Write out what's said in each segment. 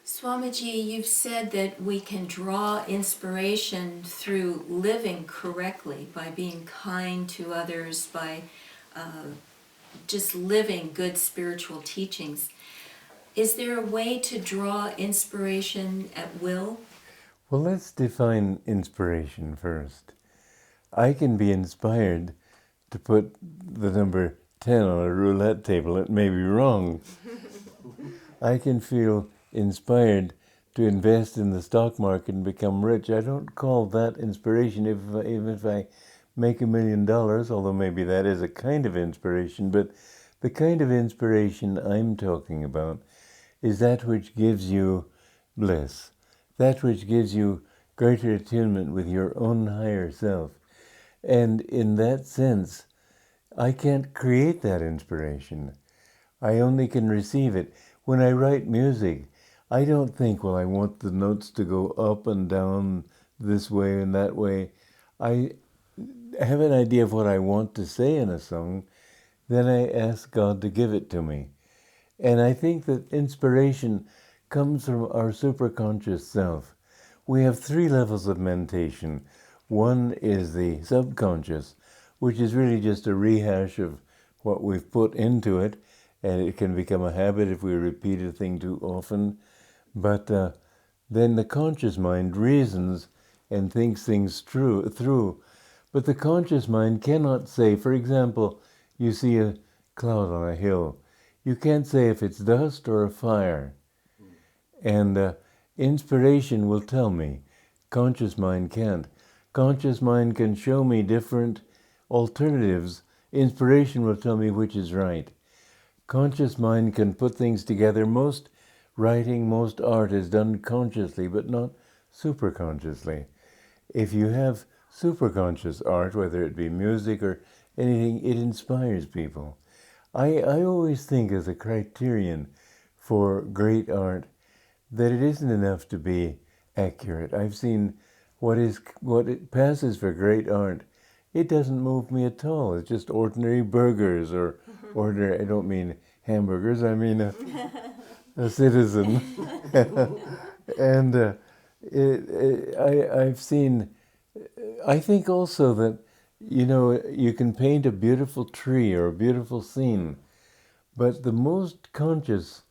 Swamiji, you've said that we can draw inspiration through living correctly, by being kind to others, by just living good spiritual teachings. Is there a way to draw inspiration at will? Well, let's define inspiration first. I can be inspired to put the number 10 on a roulette table. It may be wrong. I can feel inspired to invest in the stock market and become rich. I don't call that inspiration even if I make $1 million, although maybe that is a kind of inspiration. But the kind of inspiration I'm talking about is that which gives you bliss, that which gives you greater attunement with your own higher self. And in that sense, I can't create that inspiration. I only can receive it. When I write music, I don't think, well, I want the notes to go up and down this way and that way. I have an idea of what I want to say in a song, then I ask God to give it to me. And I think that inspiration comes from our superconscious self. We have 3 levels of mentation. One is the subconscious, which is really just a rehash of what we've put into it, and it can become a habit if we repeat a thing too often. But then the conscious mind reasons and thinks things through. But the conscious mind cannot say, for example, you see a cloud on a hill. You can't say if it's dust or a fire. And inspiration will tell me. Conscious mind can't. Conscious mind can show me different alternatives. Inspiration will tell me which is right. Conscious mind can put things together. Most writing, most art is done consciously, but not superconsciously. If you have superconscious art, whether it be music or anything, it inspires people. I always think as a criterion for great art that it isn't enough to be accurate. I've seen what it passes for great art. It doesn't move me at all. It's just ordinary burgers or ordinary, I don't mean hamburgers, I mean a citizen. And I've seen, I think also that, you can paint a beautiful tree or a beautiful scene, but the most conscious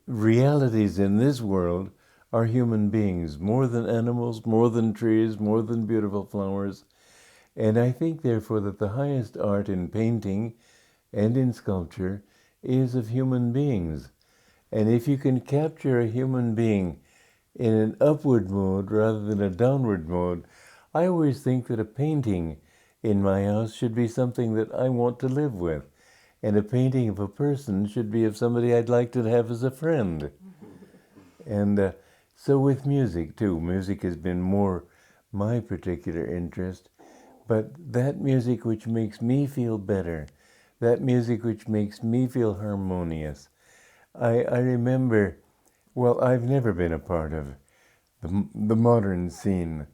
realities in this world are human beings, more than animals, more than trees, more than beautiful flowers. And I think, therefore, that the highest art in painting and in sculpture is of human beings. And if you can capture a human being in an upward mode rather than a downward mode, I always think that a painting in my house should be something that I want to live with. And a painting of a person should be of somebody I'd like to have as a friend. And so with music, too. Music has been more my particular interest. But that music which makes me feel better, that music which makes me feel harmonious. I remember, well, I've never been a part of the modern scene.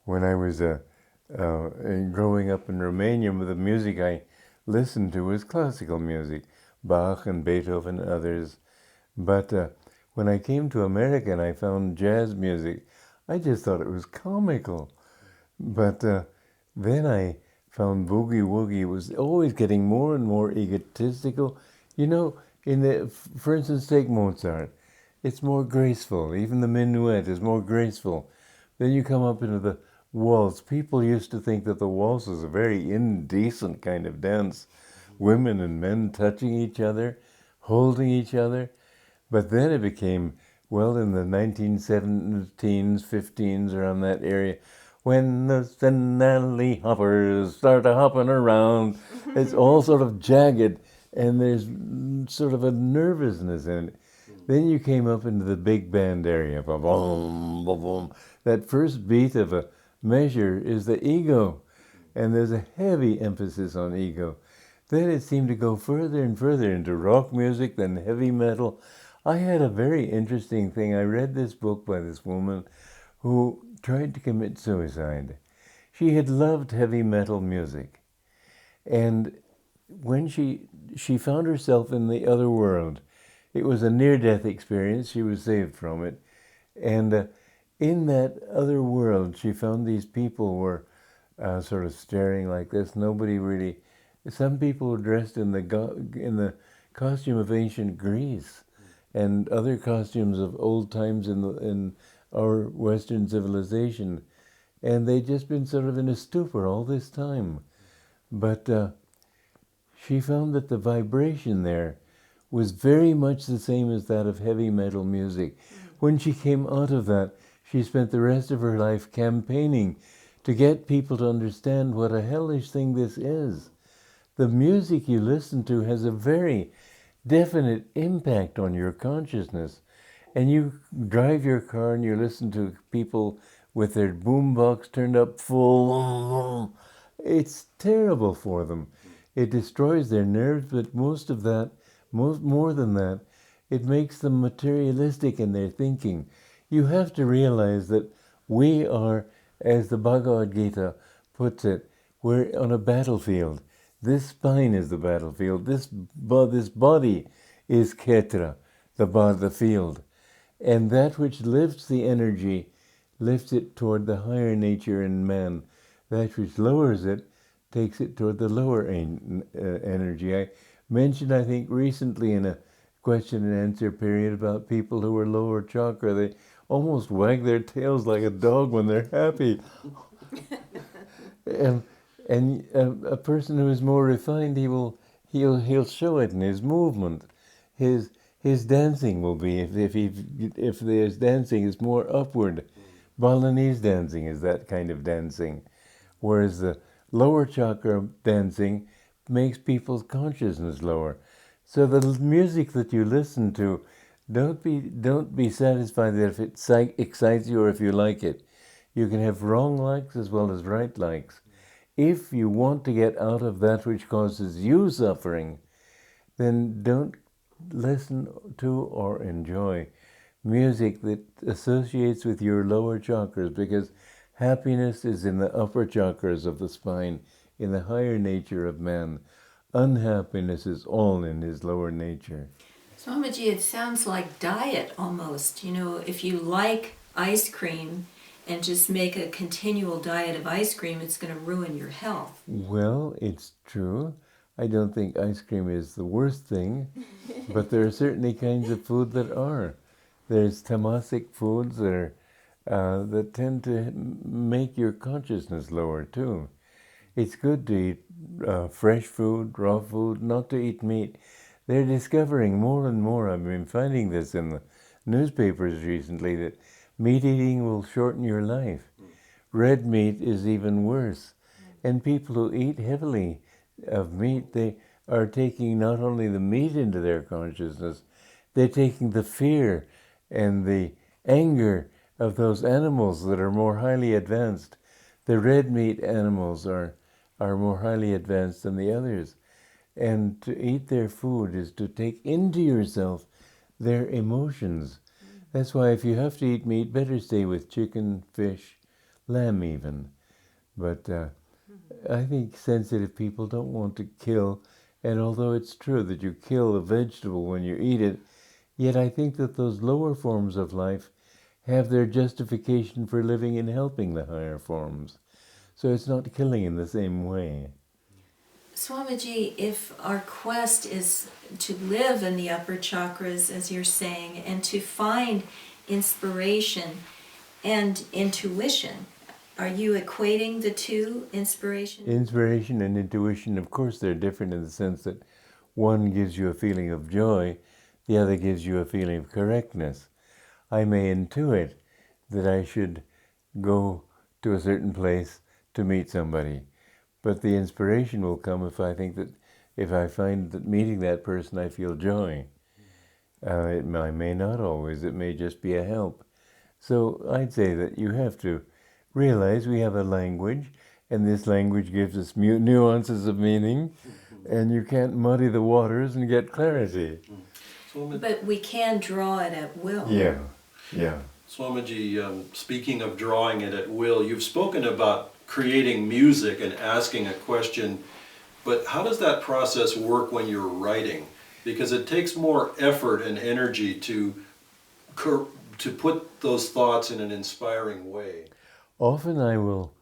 When I was growing up in Romania, the music I listened to was classical music, Bach and Beethoven and others. But when I came to America and I found jazz music, I just thought it was comical. But then I found boogie woogie. It was always getting more and more egotistical. For instance, take Mozart. It's more graceful. Even the minuet is more graceful. Then you come up into the waltz. People used to think that the waltz was a very indecent kind of dance. Women and men touching each other, holding each other. But then it became, well, in the 1917s, 15s, around that area, when the Denali hoppers start hopping around, it's all sort of jagged, and there's sort of a nervousness in it. Then you came up into the big band area, ba-boom, ba-boom. That first beat of a measure is the ego, and there's a heavy emphasis on ego. Then it seemed to go further and further into rock music, then heavy metal. I had a very interesting thing. I read this book by this woman who tried to commit suicide. She had loved heavy metal music. And when she found herself in the other world, it was a near-death experience. She was saved from it. And in that other world, she found these people were sort of staring like this. Nobody really... Some people were dressed in the costume of ancient Greece and other costumes of old times in our Western civilization. And they'd just been sort of in a stupor all this time. But she found that the vibration there was very much the same as that of heavy metal music. When she came out of that, she spent the rest of her life campaigning to get people to understand what a hellish thing this is. The music you listen to has a very definite impact on your consciousness. And you drive your car and you listen to people with their boombox turned up full. It's terrible for them. It destroys their nerves, but most of that, more than that, it makes them materialistic in their thinking. You have to realize that we are, as the Bhagavad Gita puts it, we're on a battlefield. This spine is the battlefield. This body is Kshetra, the field. And that which lifts the energy, lifts it toward the higher nature in man. That which lowers it, takes it toward the lower energy. I mentioned, I think, recently in a question and answer period about people who were lower chakra. They almost wag their tails like a dog when they're happy. And a person who is more refined, he'll show it in his movement. His dancing will be, if there's dancing, is more upward. Balinese dancing is that kind of dancing, whereas the lower chakra dancing makes people's consciousness lower. So the music that you listen to, don't be satisfied that if it excites you or if you like it. You can have wrong likes as well as right likes. If you want to get out of that which causes you suffering, then don't listen to or enjoy music that associates with your lower chakras, because happiness is in the upper chakras of the spine, in the higher nature of man. Unhappiness is all in his lower nature. Swamiji, it sounds like diet almost. You know, if you like ice cream and just make a continual diet of ice cream, it's going to ruin your health. Well, it's true. I don't think ice cream is the worst thing, but there are certainly kinds of food that are. There's tamasic foods that tend to make your consciousness lower too. It's good to eat fresh food, raw food, not to eat meat. They're discovering more and more, I've been finding this in the newspapers recently, that meat eating will shorten your life. Red meat is even worse. And people who eat heavily of meat, they are taking not only the meat into their consciousness, they're taking the fear and the anger of those animals that are more highly advanced. The red meat animals are more highly advanced than the others. And to eat their food is to take into yourself their emotions. That's why if you have to eat meat, better stay with chicken, fish, lamb even. But I think sensitive people don't want to kill, and although it's true that you kill a vegetable when you eat it, yet I think that those lower forms of life have their justification for living and helping the higher forms. So it's not killing in the same way. Swamiji, if our quest is to live in the upper chakras, as you're saying, and to find inspiration and intuition, are you equating the two, inspiration? Inspiration and intuition, of course, they're different in the sense that one gives you a feeling of joy, the other gives you a feeling of correctness. I may intuit that I should go to a certain place to meet somebody, but the inspiration will come if I find that meeting that person I feel joy. I may not always, it may just be a help. So I'd say that you have to realize we have a language, and this language gives us nuances of meaning, and you can't muddy the waters and get clarity. But we can draw it at will. Yeah. Swamiji, speaking of drawing it at will, you've spoken about creating music and asking a question, but how does that process work when you're writing? Because it takes more effort and energy to put those thoughts in an inspiring way. Often I will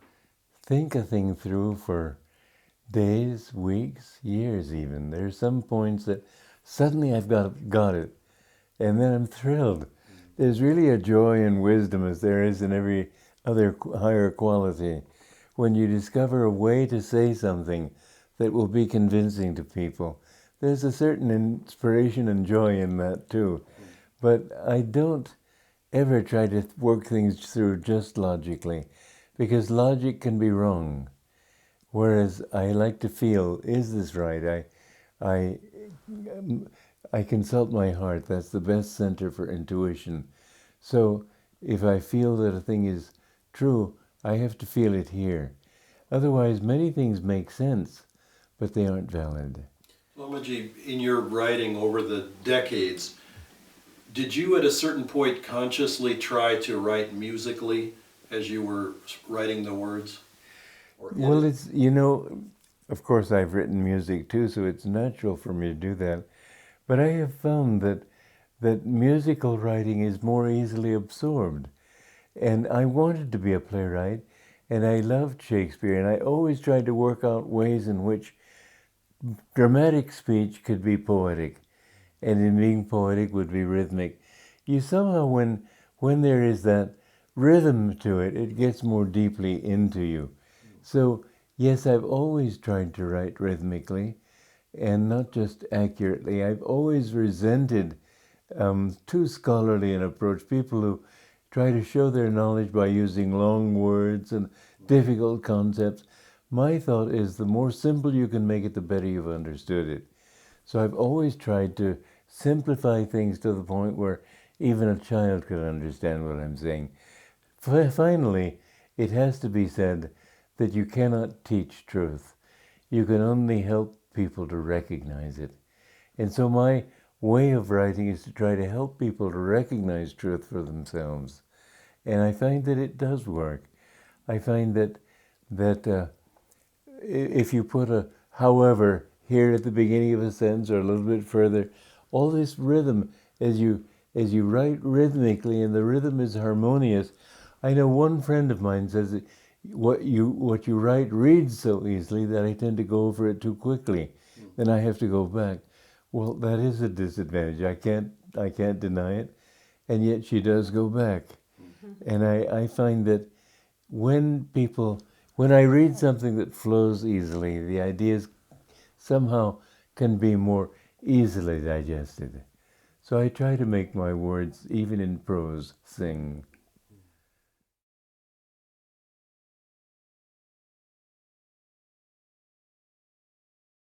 think a thing through for days, weeks, years even. There's some points that suddenly I've got it, and then I'm thrilled. There's really a joy and wisdom, as there is in every other higher quality, when you discover a way to say something that will be convincing to people. There's a certain inspiration and joy in that too. But I don't ever try to work things through just logically, because logic can be wrong. Whereas I like to feel, is this right? I consult my heart. That's the best center for intuition. So if I feel that a thing is true, I have to feel it here. Otherwise, many things make sense, but they aren't valid. Babaji, in your writing over the decades, did you at a certain point consciously try to write musically as you were writing the words? Well, it's, of course I've written music too, so it's natural for me to do that. But I have found that musical writing is more easily absorbed. And I wanted to be a playwright, and I loved Shakespeare, and I always tried to work out ways in which dramatic speech could be poetic, and in being poetic would be rhythmic. You somehow, when there is that rhythm to it, it gets more deeply into you. So, yes, I've always tried to write rhythmically, and not just accurately. I've always resented too scholarly an approach, people who try to show their knowledge by using long words and difficult concepts. My thought is the more simple you can make it, the better you've understood it. So I've always tried to simplify things to the point where even a child could understand what I'm saying. Finally, it has to be said that you cannot teach truth. You can only help people to recognize it. And so my way of writing is to try to help people to recognize truth for themselves. And I find that it does work. I find that if you put a however here at the beginning of a sentence or a little bit further, all this rhythm, as you write rhythmically and the rhythm is harmonious. I know one friend of mine says that what you write reads so easily that I tend to go over it too quickly. Then I have to go back. Well, that is a disadvantage. I can't deny it. And yet she does go back. And I find that when I read something that flows easily, the ideas somehow can be more easily digested. So I try to make my words, even in prose, sing.